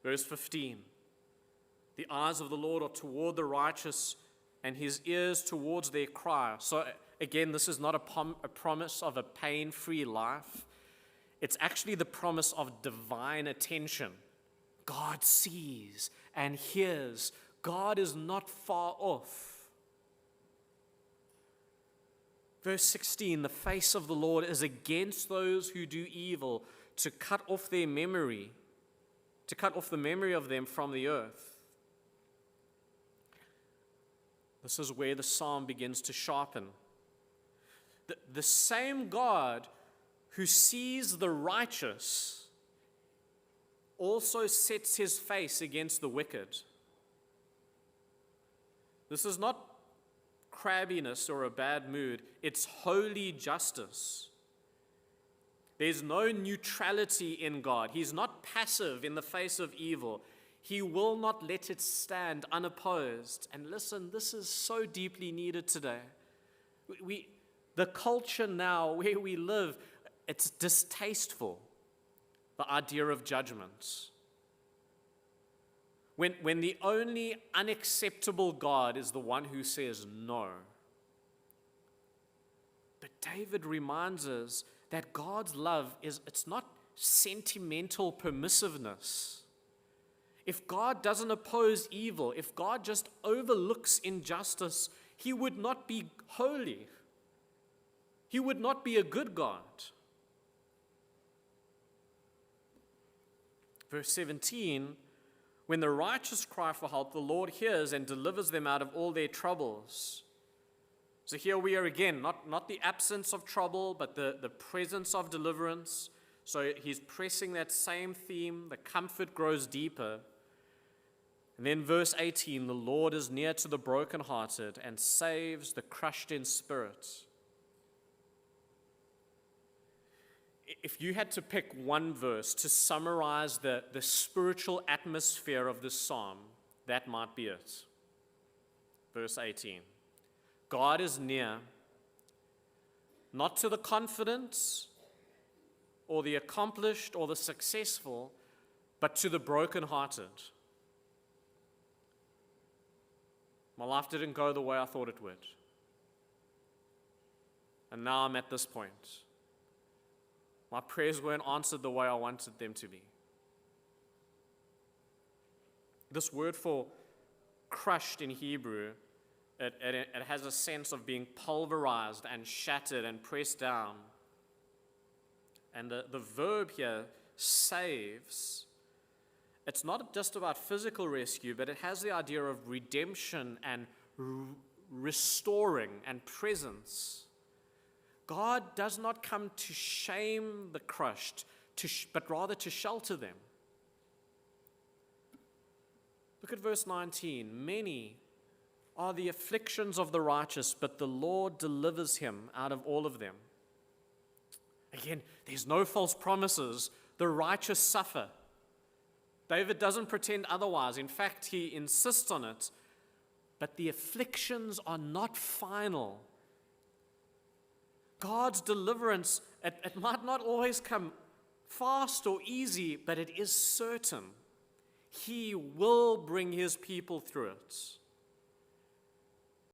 Verse 15. The eyes of the Lord are toward the righteous, and his ears towards their cry. So again, this is not a promise of a pain-free life. It's actually the promise of divine attention. God sees and hears. God is not far off. Verse 16, the face of the Lord is against those who do evil, to cut off the memory of them from the earth. This is where the psalm begins to sharpen. The same God who sees the righteous also sets his face against the wicked. This is not crabbiness or a bad mood. It's holy justice. There's no neutrality in God. He's not passive in the face of evil. He will not let it stand unopposed. And listen, this is so deeply needed today. The culture now where we live, it's distasteful, the idea of judgment. When the only unacceptable God is the one who says no. But David reminds us that God's love it's not sentimental permissiveness. If God doesn't oppose evil, if God just overlooks injustice, he would not be holy. He would not be a good God. Verse 17, when the righteous cry for help, the Lord hears and delivers them out of all their troubles. So here we are again, not the absence of trouble, but the presence of deliverance. So he's pressing that same theme. The comfort grows deeper. And then verse 18, the Lord is near to the brokenhearted and saves the crushed in spirit. If you had to pick one verse to summarize the spiritual atmosphere of this psalm, that might be it. Verse 18. God is near, not to the confident or the accomplished or the successful, but to the brokenhearted. My life didn't go the way I thought it would. And now I'm at this point. My prayers weren't answered the way I wanted them to be. This word for crushed in Hebrew, it has a sense of being pulverized and shattered and pressed down. And the verb here, saves, it's not just about physical rescue, but it has the idea of redemption and restoring and presence. God does not come to shame the crushed, but rather to shelter them. Look at verse 19. Many are the afflictions of the righteous, but the Lord delivers him out of all of them. Again, there's no false promises. The righteous suffer. David doesn't pretend otherwise. In fact, he insists on it. But the afflictions are not final. God's deliverance, it might not always come fast or easy, but it is certain. He will bring his people through it.